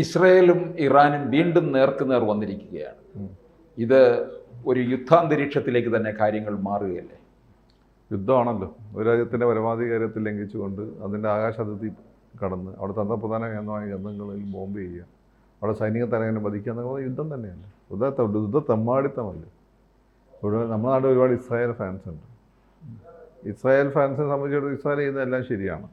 ഇസ്രയേലും ഇറാനും വീണ്ടും നേർക്കുനേർ വന്നിരിക്കുകയാണ്. ഇത് ഒരു യുദ്ധാന്തരീക്ഷത്തിലേക്ക് തന്നെ കാര്യങ്ങൾ മാറുകയല്ലേ? യുദ്ധമാണല്ലോ. ഒരു രാജ്യത്തിൻ്റെ പരമാധികാരത്തിൽ ലംഘിച്ചുകൊണ്ട് അതിൻ്റെ ആകാശാതിർത്തി കടന്ന് അവിടെ തന്ത്രപ്രധാന കേന്ദ്രമായ കേന്ദ്രങ്ങളിൽ ബോംബ് ചെയ്യുക, അവിടെ സൈനിക തലങ്ങനെ വധിക്കുക എന്നൊക്കെ യുദ്ധം തന്നെയല്ലേ. യുദ്ധ തെമ്മാടിത്തമല്ലേ. ഇവിടെ നമ്മുടെ നാട്ടിൽ ഒരുപാട് ഇസ്രായേൽ ഫാൻസ് ഉണ്ട്. ഇസ്രായേൽ ഫാൻസിനെ സംബന്ധിച്ചിടത്തോളം ഇസ്രായേൽ ചെയ്യുന്നതെല്ലാം ശരിയാണ്.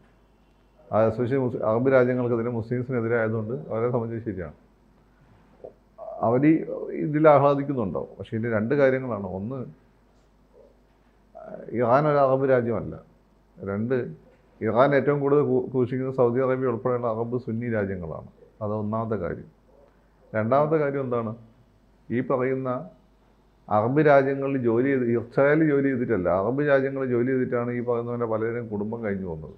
എസ്പെഷ്യലി അറബ് രാജ്യങ്ങൾക്കെതിരെ മുസ്ലിംസിനെതിരെ ആയതുകൊണ്ട് അവരെ സംബന്ധിച്ച് ശരിയാണ്. അവർ ഇതിൽ ആഹ്ലാദിക്കുന്നുണ്ടാവും. പക്ഷേ ഇതിൻ്റെ രണ്ട് കാര്യങ്ങളാണ്. ഒന്ന്, ഇറാൻ ഒരു അറബ് രാജ്യമല്ല. രണ്ട്, ഇറാൻ ഏറ്റവും കൂടുതൽ ക്രൂശിക്കുന്ന സൗദി അറേബ്യ ഉൾപ്പെടെയുള്ള അറബ് സുന്നി രാജ്യങ്ങളാണ്. അത് ഒന്നാമത്തെ കാര്യം. രണ്ടാമത്തെ കാര്യം എന്താണ്, ഈ പറയുന്ന അറബ് രാജ്യങ്ങളിൽ ജോലി ചെയ്ത് ഇസ്രായേലിൽ ജോലി ചെയ്തിട്ടല്ല, അറബ് രാജ്യങ്ങളിൽ ജോലി ചെയ്തിട്ടാണ് ഈ പറയുന്നവരെ പലരും കുടുംബം കഴിഞ്ഞു പോകുന്നത്.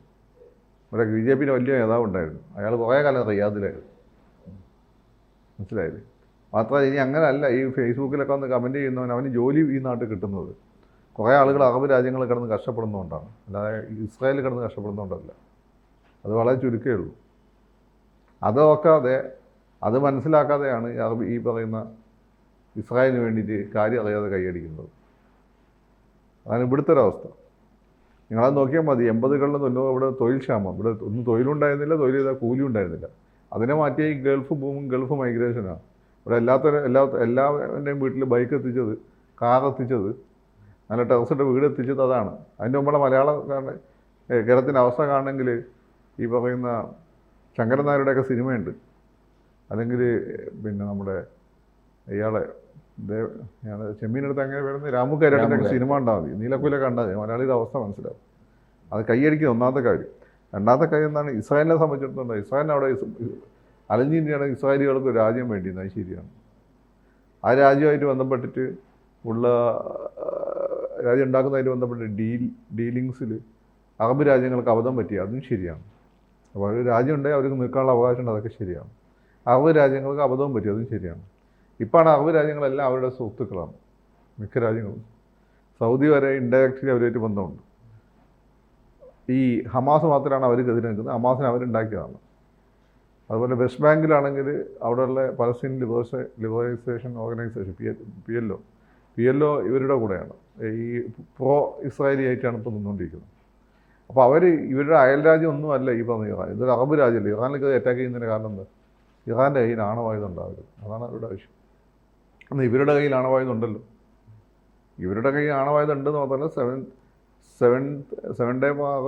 ഇവിടെ BJP വലിയ നേതാവ് ഉണ്ടായിരുന്നു, അയാൾ കുറേ കാലം റിയാദിലായിരുന്നു. മനസ്സിലായില്ലേ? മാത്രമല്ല ഇനി അങ്ങനെയല്ല, ഈ ഫേസ്ബുക്കിലൊക്കെ വന്ന് കമൻറ്റ് ചെയ്യുന്നവൻ അവന് ജോലി ഈ നാട്ടിൽ കിട്ടുന്നത് കുറേ ആളുകൾ അറബ് രാജ്യങ്ങളിൽ കിടന്ന് കഷ്ടപ്പെടുന്നതുകൊണ്ടാണ്, അല്ലാതെ ഇസ്രായേലിൽ കിടന്ന് കഷ്ടപ്പെടുന്നതുകൊണ്ടല്ല. അത് വളരെ ചുരുക്കമേ ഉള്ളൂ. അത് നോക്കാതെ, അത് മനസ്സിലാക്കാതെയാണ് ഈ പറയുന്ന ഇസ്രായേലിന് വേണ്ടിയിട്ട് കാര്യം അറിയാതെ കൈയടിക്കുന്നത്. അതാണ് ഇവിടുത്തെ ഒരവസ്ഥ. നിങ്ങളത് നോക്കിയാൽ മതി. 80കളിൽ ഇവിടെ തൊഴിൽ ക്ഷാമം, ഇവിടെ ഒന്നും തൊഴിലുണ്ടായിരുന്നില്ല, തൊഴിൽ ചെയ്താൽ കൂലി ഉണ്ടായിരുന്നില്ല. അതിനെ മാറ്റിയ ഈ ഗൾഫ് ബൂമും ഗൾഫ് മൈഗ്രേഷനാണ്. ഇവിടെ എല്ലാവരുടെയും വീട്ടിൽ ബൈക്ക് എത്തിച്ചത്, കാർ എത്തിച്ചത്, നല്ല ടെറസിൻ്റെ വീട് എത്തിച്ചത് അതാണ്. അതിൻ്റെ മുമ്പുള്ള കേരളത്തിൻ്റെ അവസ്ഥ കാണണമെങ്കിൽ ഈ പറയുന്ന ശങ്കരൻ നായരുടെയൊക്കെ സിനിമയുണ്ട്, അല്ലെങ്കിൽ പിന്നെ നമ്മുടെ ഇയാളെ ചെമ്മീനെടുത്ത് അങ്ങനെ വരുന്ന രാമുക്കാരുടെ സിനിമ ഉണ്ടാൽ മതി, നീലക്കുല കണ്ടാൽ മതി, മലയാളിയുടെ അവസ്ഥ മനസ്സിലാവും. അത് കൈയടിക്കുക ഒന്നാമത്തെ കാര്യം. രണ്ടാമത്തെ കാര്യം എന്താണ്, ഇസ്രായേലിനെ സംബന്ധിച്ചിടത്തോളം ഇസ്രായേലിന് അവിടെ അലഞ്ഞിൻ്റെയാണ് ഇസ്രായേലികൾക്ക് ഒരു രാജ്യം വേണ്ടിയിരുന്നത്. അത് ശരിയാണ്. ആ രാജ്യമായിട്ട് ബന്ധപ്പെട്ടിട്ട് ഉള്ള രാജ്യം ഉണ്ടാക്കുന്നതായിട്ട് ബന്ധപ്പെട്ട് ഡീലിങ്സിൽ അറബ് രാജ്യങ്ങൾക്ക് അബദ്ധം പറ്റി, അതും ശരിയാണ്. അപ്പോൾ ഒരു രാജ്യം ഉണ്ടെങ്കിൽ അവർക്ക് നിൽക്കാനുള്ള അവകാശമുണ്ട്, അതൊക്കെ ശരിയാണ്. അറബ് രാജ്യങ്ങൾക്ക് അബദ്ധവും പറ്റി, അതും ശരിയാണ്. ഇപ്പോഴാണ് അറബ് രാജ്യങ്ങളെല്ലാം അവരുടെ സുഹൃത്തുക്കളാണ്, മിക്ക രാജ്യങ്ങളും. സൗദി വരെ ഇൻഡയറക്റ്റ്ലി അവരുമായിട്ട് ബന്ധമുണ്ട്. ഈ ഹമാസ് മാത്രമാണ് അവർക്കെതിരെ നിൽക്കുന്നത്, ഹമാസിനെ അവരുണ്ടാക്കിയതാണ്. അതുപോലെ വെസ്റ്റ് ബാങ്കിലാണെങ്കിൽ അവിടെയുള്ള പലസ്തീൻ ലിബറൈസേഷൻ ഓർഗനൈസേഷൻ PLO ഇവരുടെ കൂടെയാണ്, ഈ പ്രോ ഇസ്രായേലി ആയിട്ടാണ് ഇപ്പോൾ നിന്നുകൊണ്ടിരിക്കുന്നത്. അപ്പോൾ അവർ ഇവരുടെ അയൽരാജ്യം ഒന്നും അല്ല ഈ പറഞ്ഞ ഇറാൻ. ഇതൊരു അറബ് രാജ്യമല്ല. ഇറാനിലേക്ക് അറ്റാക്ക് ചെയ്യുന്നതിന് കാരണം എന്താ, ഇറാൻ്റെ കയ്യിൽ ആണവായുധം ഉണ്ടാവില്ല, അതാണ് അവരുടെ ആവശ്യം. എന്നാൽ ഇവരുടെ കയ്യിൽ ആണവായുധം ഉണ്ടല്ലോ. ഇവരുടെ കയ്യിൽ ആണവായുധം ഉണ്ടെന്ന് മാത്രമല്ല, സെവൻ ഡേ വാർ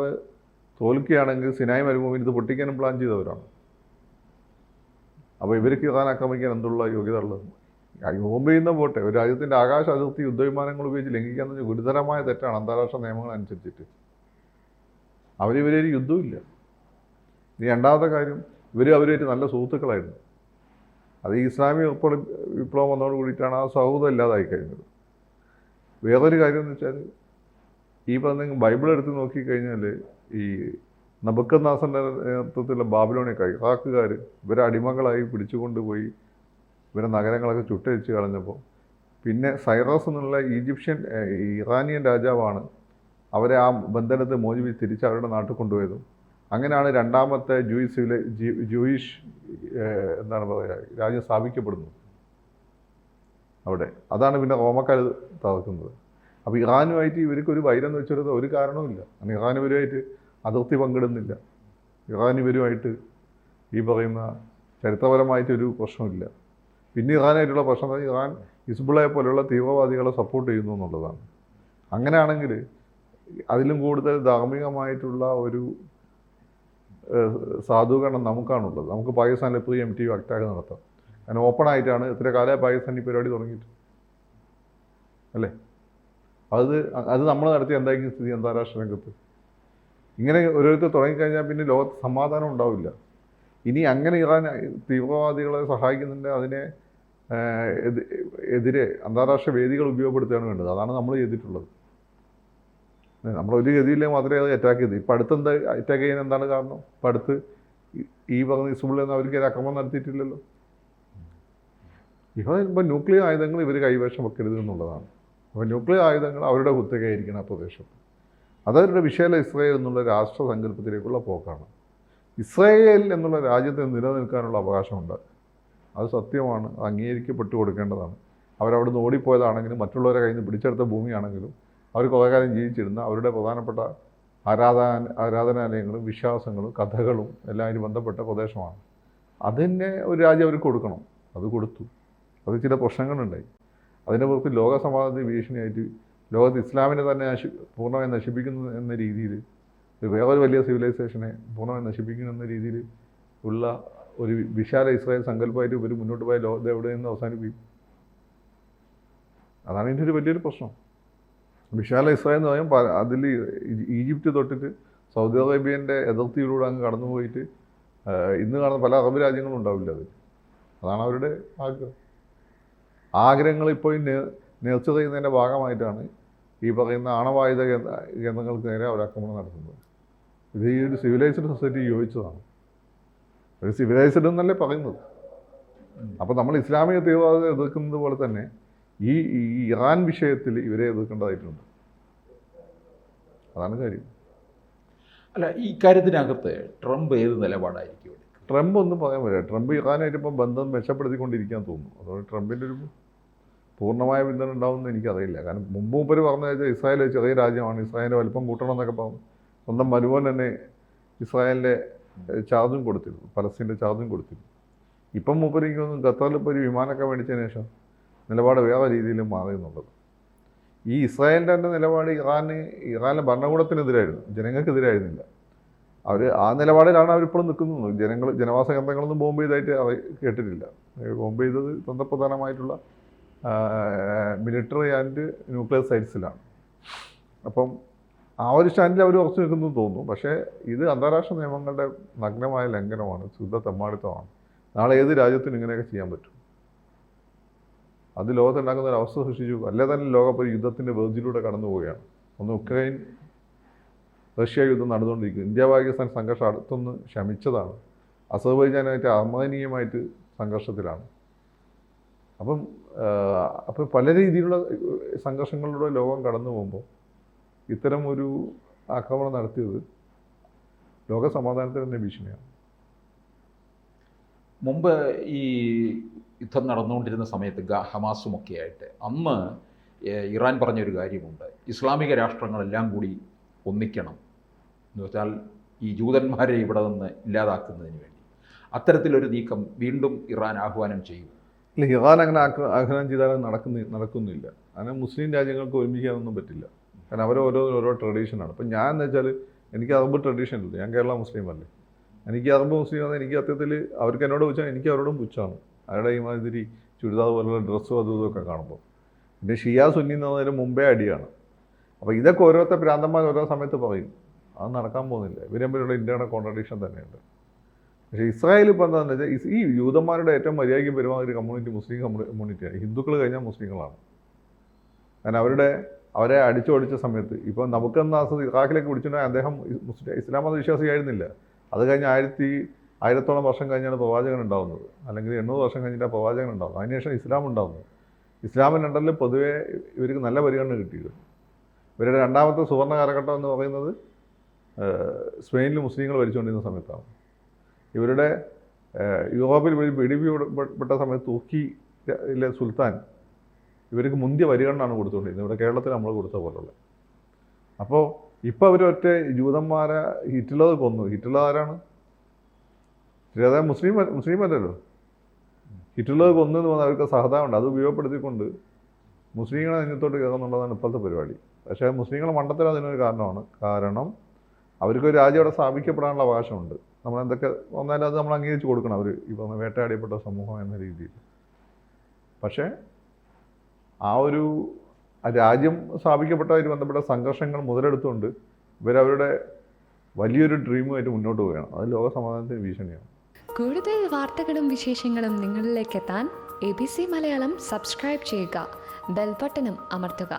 തോൽക്കുകയാണെങ്കിൽ സിനായ് മരുഭൂമിയിൽ ഇത് പൊട്ടിക്കാനും പ്ലാൻ ചെയ്തവരാണ്. അപ്പോൾ ഇവർക്ക് ഇറാൻ ആക്രമിക്കാൻ എന്തുള്ള യോഗ്യത ഉള്ളത്? ബോംബ് ചെയ്യുന്ന പോട്ടെ, ഒരു രാജ്യത്തിൻ്റെ ആകാശ അതിർത്തി യുദ്ധവിമാനങ്ങൾ ഉപയോഗിച്ച് ലംഘിക്കാന്ന് ഗുരുതരമായ തെറ്റാണ് അന്താരാഷ്ട്ര നിയമങ്ങൾ അനുസരിച്ചിട്ട്. അവരിവരൊരു യുദ്ധമില്ല. ഇനി രണ്ടാമത്തെ കാര്യം, അവരുമായിട്ട് നല്ല സുഹൃത്തുക്കളായിരുന്നു. അത് ഈ ഇസ്ലാമിക വിപ്ലവം വന്നതോട് കൂടിയിട്ടാണ് ആ സൗഹൃദം ഇല്ലാതായി കഴിഞ്ഞത്. വേറൊരു കാര്യം എന്ന് വെച്ചാൽ, ഈ പറഞ്ഞ ബൈബിൾ എടുത്ത് നോക്കിക്കഴിഞ്ഞാൽ ഈ നബുക്കദ്നേസറിൻ്റെ നേതൃത്വത്തിലുള്ള ബാബിലോണിയക്കാർ, ഇറാഖുകാർ ഇവരെ അടിമകളായി പിടിച്ചുകൊണ്ടുപോയി ഇവരെ നഗരങ്ങളൊക്കെ ചുട്ടരിച്ച് കളഞ്ഞപ്പോൾ പിന്നെ സൈറസ് എന്നുള്ള ഇറാനിയൻ രാജാവാണ് അവരെ ആ ബന്ധനത്തെ മോചിപ്പിച്ച് തിരിച്ച് അവരുടെ നാട്ടിൽ കൊണ്ടുപോയതും. അങ്ങനെയാണ് രണ്ടാമത്തെ ജൂയിഷ് എന്താണ് പറയുക രാജ്യം സ്ഥാപിക്കപ്പെടുന്നത് അവിടെ. അതാണ് പിന്നെ റോമക്കാർ തകർക്കുന്നത്. അപ്പോൾ ഇറാനുമായിട്ട് ഇവർക്കൊരു വൈരം എന്ന് വെച്ചെടുത്ത ഒരു കാരണവുമില്ല. കാരണം ഇറാൻ ഇവരുമായിട്ട് അതിർത്തി പങ്കിടുന്നില്ല, ഇറാൻ ഇവരുമായിട്ട് ഈ പറയുന്ന ചരിത്രപരമായിട്ടൊരു പ്രശ്നമില്ല. പിന്നെ ഇറാനായിട്ടുള്ള പ്രശ്നം ഇറാൻ ഹിസ്ബുള്ളയെ പോലെയുള്ള തീവ്രവാദികളെ സപ്പോർട്ട് ചെയ്യുന്നു എന്നുള്ളതാണ്. അങ്ങനെയാണെങ്കിൽ അതിലും കൂടുതൽ ധാർമ്മികമായിട്ടുള്ള ഒരു സാധൂകരണം നമുക്കാണുള്ളത്. നമുക്ക് പാകിസ്ഥാനിൽ പ്രീഎംപ്റ്റീവ് അറ്റാക്ക് നടത്താം. കാരണം ഓപ്പണായിട്ടാണ് ഇത്ര കാലമായി പാകിസ്ഥാൻ ഈ പരിപാടി തുടങ്ങിയിട്ട് അല്ലേ. അത് നമ്മൾ നടത്തിയ എന്തായിരിക്കും സ്ഥിതി അന്താരാഷ്ട്ര രംഗത്ത്? ഇങ്ങനെ ഓരോരുത്തർ തുടങ്ങിക്കഴിഞ്ഞാൽ പിന്നെ ലോകത്ത് സമാധാനം ഉണ്ടാവില്ല. ഇനി അങ്ങനെ ഇറാൻ തീവ്രവാദികളെ സഹായിക്കുന്നുണ്ട്, അതിനെ എതിരെ അന്താരാഷ്ട്ര വേദികൾ ഉപയോഗപ്പെടുത്തുകയാണ് വേണ്ടത്. അതാണ് നമ്മൾ ചെയ്തിട്ടുള്ളത്. നമ്മളൊരു ഗതിയില്ലെങ്കിൽ മാത്രമേ അത് അറ്റാക്ക് ചെയ്തു. ഇപ്പം അടുത്തെന്താ അറ്റാക്ക് ചെയ്യാൻ എന്താണ് കാരണം? ഇപ്പം അടുത്ത് ഈ പറഞ്ഞ ഹിസ്ബുള്ളയിൽ അവർക്ക് ആക്രമണം നടത്തിയിട്ടില്ലല്ലോ. ഇപ്പം ന്യൂക്ലിയർ ആയുധങ്ങൾ ഇവർ കൈവശം വെക്കരുത് എന്നുള്ളതാണ്. അപ്പോൾ ന്യൂക്ലിയർ ആയുധങ്ങൾ അവരുടെ കുത്തകയായിരിക്കണം ആ പ്രദേശത്ത്. അതവരുടെ വിശാല ഇസ്രായേൽ എന്നുള്ള രാഷ്ട്ര സങ്കല്പത്തിലേക്കുള്ള പോക്കാണ്. ഇസ്രായേൽ എന്നുള്ള രാജ്യത്തിന് നിലനിൽക്കാനുള്ള അവകാശമുണ്ട്. അത് സത്യമാണ്, അത് അംഗീകരിക്കപ്പെട്ടു കൊടുക്കേണ്ടതാണ്. അവരവിടുന്ന് ഓടിപ്പോയതാണെങ്കിലും മറ്റുള്ളവരെ കയ്യിൽ നിന്ന് പിടിച്ചെടുത്ത ഭൂമിയാണെങ്കിലും അവർ കുറേ കാലം ജീവിച്ചിരുന്ന അവരുടെ പ്രധാനപ്പെട്ട ആരാധനാലയങ്ങളും വിശ്വാസങ്ങളും കഥകളും എല്ലാം അതിന് ബന്ധപ്പെട്ട പ്രദേശമാണ്. അതിനെ ഒരു രാജ്യം അവർക്ക് കൊടുക്കണം. അത് കൊടുത്തു. അത് ചില പ്രശ്നങ്ങളുണ്ടായി. അതിൻ്റെ പുറത്ത് ലോക സമാധാനത്തിന് ഭീഷണിയായിട്ട് ലോകത്ത് ഇസ്ലാമിനെ തന്നെ പൂർണ്ണമായി നശിപ്പിക്കുന്നു എന്ന രീതിയിൽ, വേറൊരു വലിയ സിവിലൈസേഷനെ പൂർണ്ണമായി നശിപ്പിക്കുന്നു എന്ന രീതിയിൽ ഉള്ള ഒരു വിശാല ഇസ്രായേൽ സങ്കല്പമായിട്ട് ഇവർ മുന്നോട്ട് പോയ ലോകത്തെ എവിടെ നിന്ന് അവസാനിപ്പിക്കും? അതാണ് ഇതിൻ്റെ ഒരു വലിയൊരു പ്രശ്നം. വിശാല ഇസ്രായേൽ എന്ന് പറയുമ്പോൾ അതിൽ ഈജിപ്റ്റ് തൊട്ടിട്ട് സൗദി അറേബ്യൻ്റെ അതിർത്തിയിലൂടെ അങ്ങ് കടന്നുപോയിട്ട് ഇന്ന് കാണുന്ന പല അറബ് രാജ്യങ്ങളും ഉണ്ടാവില്ല അതിൽ. അതാണ് അവരുടെ ആഗ്രഹം. ആഗ്രഹങ്ങൾ ഇപ്പോൾ നേർച്ച ചെയ്യുന്നതിൻ്റെ ഭാഗമായിട്ടാണ് ഈ പറയുന്ന ആണവായുധ കേന്ദ്രങ്ങൾക്ക് നേരെ അവർ ആക്രമണം നടത്തുന്നത്. ഇത് ഈ ഒരു സിവിലൈസ്ഡ് സൊസൈറ്റി യോജിച്ചതാണ്. ഒരു സിവിലൈസ്ഡ് എന്നല്ലേ പറയുന്നത്. അപ്പോൾ നമ്മൾ ഇസ്ലാമിക തീവ്രവാദത്തെ എതിർക്കുന്നത് പോലെ തന്നെ ഈ ഇറാൻ വിഷയത്തിൽ ഇവരെ എതിർക്കേണ്ടതായിട്ടുണ്ട്. അതാണ് കാര്യം. അല്ല, ഈ കാര്യത്തിനകത്ത് ട്രംപ് ഏത് നിലപാടായിരിക്കും? ട്രംപ് ഒന്നും പറയാൻ പറ്റില്ല. ട്രംപ് ഇറാനായിട്ട് ഇപ്പം ബന്ധം മെച്ചപ്പെടുത്തിക്കൊണ്ടിരിക്കാൻ തോന്നുന്നു. അതുകൊണ്ട് ട്രംപിൻ്റെ ഒരു പൂർണ്ണമായ പിന്തുണ ഉണ്ടാവുമെന്ന് എനിക്കറിയില്ല. കാരണം മുമ്പ് പറഞ്ഞു വെച്ചാൽ ഇസ്രായേൽ ചെറിയ രാജ്യമാണ്, ഇസ്രായേലിൻ്റെ വലിപ്പം കൂട്ടണം എന്നൊക്കെ പറഞ്ഞു സ്വന്തം മരുമോൻ തന്നെ ഇസ്രായേലിൻ്റെ ചാർജും കൊടുത്തിരുന്നു, പലസ്തീൻ്റെ ചാർജും കൊടുത്തിരുന്നു. ഇപ്പം മൂപ്പര് എനിക്ക് തോന്നുന്നു ഖത്തറിലിപ്പോൾ ഒരു വിമാനമൊക്കെ മേടിച്ചതിന് ശേഷം നിലപാട് വേറെ രീതിയിൽ മാറി എന്നുള്ളത്. ഈ ഇസ്രായേലിൻ്റെ തന്നെ നിലപാട് ഇറാനിലെ ഭരണകൂടത്തിനെതിരായിരുന്നു, ജനങ്ങൾക്കെതിരായിരുന്നില്ല. അവർ ആ നിലപാടിലാണ് അവരിപ്പോഴും നിൽക്കുന്നത്. ജനവാസ കേന്ദ്രങ്ങളൊന്നും ബോംബ് ചെയ്തായിട്ട് കേട്ടിട്ടില്ല. ബോംബ് ചെയ്തത് തന്ത്രപ്രധാനമായിട്ടുള്ള മിലിറ്ററി ആൻഡ് ന്യൂക്ലിയർ സൈറ്റ്സിലാണ്. അപ്പം ആ ഒരു സ്റ്റാൻഡിൽ അവർ ഉറച്ചു നിൽക്കുന്നു തോന്നുന്നു. പക്ഷേ ഇത് അന്താരാഷ്ട്ര നിയമങ്ങളുടെ നഗ്നമായ ലംഘനമാണ്, ശുദ്ധ തെമ്മാടിത്തമാണ്. നാളെ ഏത് രാജ്യത്തിനും ഇങ്ങനെയൊക്കെ ചെയ്യാൻ പറ്റും. അത് ലോകത്തുണ്ടാക്കുന്ന ഒരു അവസ്ഥ സൃഷ്ടിച്ചു. അല്ലേ തന്നെ ലോകം ഒരു യുദ്ധത്തിൻ്റെ വേർജിലൂടെ കടന്നു പോവുകയാണ്. ഒന്ന് ഉക്രൈൻ റഷ്യ യുദ്ധം നടന്നുകൊണ്ടിരിക്കുന്നു. ഇന്ത്യ പാകിസ്ഥാൻ സംഘർഷം അടുത്തൊന്ന് ശമിച്ചതാണ്. അസർബൈജാനായിട്ട് അർമേനിയയുമായിട്ട് സംഘർഷത്തിലാണ്. അപ്പം പല രീതിയിലുള്ള സംഘർഷങ്ങളിലൂടെ ലോകം കടന്നു പോകുമ്പോൾ ഇത്തരം ഒരു ആക്രമണം നടത്തിയത് ലോക സമാധാനത്തിന് തന്നെ ഭീഷണിയാണ്. മുമ്പ് ഈ യുദ്ധം നടന്നുകൊണ്ടിരുന്ന സമയത്ത് ഹമാസുമൊക്കെ ആയിട്ട് അന്ന് ഇറാൻ പറഞ്ഞൊരു കാര്യമുണ്ട്, ഇസ്ലാമിക രാഷ്ട്രങ്ങളെല്ലാം കൂടി ഒന്നിക്കണം എന്ന് വെച്ചാൽ ഈ ജൂതന്മാരെ ഇവിടെ നിന്ന് ഇല്ലാതാക്കുന്നതിന് വേണ്ടി. അത്തരത്തിലൊരു നീക്കം വീണ്ടും ഇറാൻ ആഹ്വാനം ചെയ്യും. ഇല്ല, ഇറാൻ അങ്ങനെ ആഹ്വാനം ചെയ്താലും നടക്കുന്നില്ല. അങ്ങനെ മുസ്ലിം രാജ്യങ്ങൾക്ക് ഒരുമിക്കാനൊന്നും പറ്റില്ല. കാരണം ഓരോ ട്രഡീഷനാണ്. ഇപ്പം ഞാൻ എന്ന് വെച്ചാൽ എനിക്ക് അറബ് ട്രഡീഷൻ ഇല്ല, ഞാൻ കേരള മുസ്ലിം അല്ലേ. എനിക്ക് അറബ് മുസ്ലിം ആണ്. എനിക്ക് സത്യത്തിൽ അവർക്ക് എന്നോട് പുച്ഛാണ്, എനിക്ക് അവരോടും പുച്ഛമാണ്. അവരുടെ ഈ മാതിരി ചുരിദാർ പോലുള്ള ഡ്രസ്സും അതും ഇതൊക്കെ കാണുമ്പോൾ. പിന്നെ ഷിയ സുന്നി എന്ന് പറഞ്ഞതിന് മുമ്പേ അടിയാണ്. അപ്പോൾ ഇതൊക്കെ ഓരോരുത്തർ ഭ്രാന്തന്മാർ ഓരോ സമയത്ത് പറയും. അത് നടക്കാൻ പോകുന്നില്ല. ഇവർ തമ്മിലുള്ള ഇന്റേണൽ കോൺട്രഡിക്ഷൻ തന്നെയുണ്ട്. പക്ഷേ ഇസ്രായേൽ ഇപ്പോൾ എന്താണെന്ന് വെച്ചാൽ ഈ യൂതന്മാരുടെ ഏറ്റവും മര്യാദയ്ക്ക് പെരുമാറിയ കമ്മ്യൂണിറ്റി മുസ്ലിം കമ്മ്യൂണിറ്റിയാണ്. ഹിന്ദുക്കൾ കഴിഞ്ഞാൽ മുസ്ലിങ്ങളാണ്. കാരണം അവരെ അടിച്ചോടിച്ച സമയത്ത് ഇപ്പോൾ നമുക്കെന്ന് ഇറാഖിലേക്ക് പിടിച്ചിട്ടുണ്ടെങ്കിൽ അദ്ദേഹം ഇസ്ലാം മത വിശ്വാസിയായിരുന്നില്ല. അത് കഴിഞ്ഞ് 1000 വർഷം കഴിഞ്ഞാണ് പ്രവാചകൻ ഉണ്ടാകുന്നത്, അല്ലെങ്കിൽ 800 വർഷം കഴിഞ്ഞിട്ടാണ് പ്രവാചകൻ ഉണ്ടാകുന്നത്. അതിനുശേഷം ഇസ്ലാം ഉണ്ടാകുന്നത്. ഇസ്ലാമിനുണ്ടല്ലോ പൊതുവേ ഇവർക്ക് നല്ല പരിഗണന കിട്ടിയത്. ഇവരുടെ രണ്ടാമത്തെ സുവർണ്ണ കാലഘട്ടം എന്ന് പറയുന്നത് സ്പെയിനിൽ മുസ്ലിങ്ങൾ ഭരിച്ചുകൊണ്ടിരുന്ന സമയത്താണ്. ഇവരുടെ യൂറോപ്പിൽ പിടിപിടിപ്പെട്ട സമയത്ത് തുർക്കിയിലെ സുൽത്താൻ ഇവർക്ക് മുന്തിയ പരിഗണനയാണ് കൊടുത്തുകൊണ്ടിരുന്നത്. ഇവിടെ കേരളത്തിൽ നമ്മൾ കൊടുത്ത പോലുള്ള. അപ്പോൾ ഇപ്പോൾ അവരൊറ്റ ജൂതന്മാരെ ഹിറ്റ്ലർ കൊന്നു. ഹിറ്റ്ലർ ആരാണ്? അതായത് മുസ്ലിം അല്ലല്ലോ. ഹിറ്റ്ലർ കൊന്നെന്ന് പറഞ്ഞാൽ അവർക്ക് സഹതാപമുണ്ട്. അത് ഉപയോഗപ്പെടുത്തിക്കൊണ്ട് മുസ്ലിങ്ങളെ നെഞ്ഞത്തോട്ട് കയറുന്നുള്ളതാണ് ഇപ്പോഴത്തെ പരിപാടി. പക്ഷേ മുസ്ലിങ്ങളെ മണ്ടത്തരം അതിനൊരു കാരണമാണ്. കാരണം അവർക്കൊരു രാജ്യം അവിടെ സ്ഥാപിക്കപ്പെടാനുള്ള അവകാശമുണ്ട്. നമ്മളെന്തൊക്കെ വന്നാലും അത് നമ്മൾ അംഗീകരിച്ച് കൊടുക്കണം. അവർ ഈ പറഞ്ഞ വേട്ടയാടിയപ്പെട്ട സമൂഹം എന്ന രീതിയിൽ. പക്ഷേ ആ രാജ്യം സ്ഥാപിക്കപ്പെട്ടതുമായിട്ട് ബന്ധപ്പെട്ട സംഘർഷങ്ങൾ മുതലെടുത്തുകൊണ്ട് ഇവരവരുടെ വലിയൊരു ഡ്രീമുമായിട്ട് മുന്നോട്ട് പോവുകയാണ്. അത് ലോക സമാധാനത്തിന് ഭീഷണിയാണ്. കൂടുതൽ വാർത്തകളും വിശേഷങ്ങളും നിങ്ങളിലേക്ക് എത്താൻ ABC മലയാളം സബ്സ്ക്രൈബ് ചെയ്യുക, ബെൽ ബട്ടണും അമർത്തുക.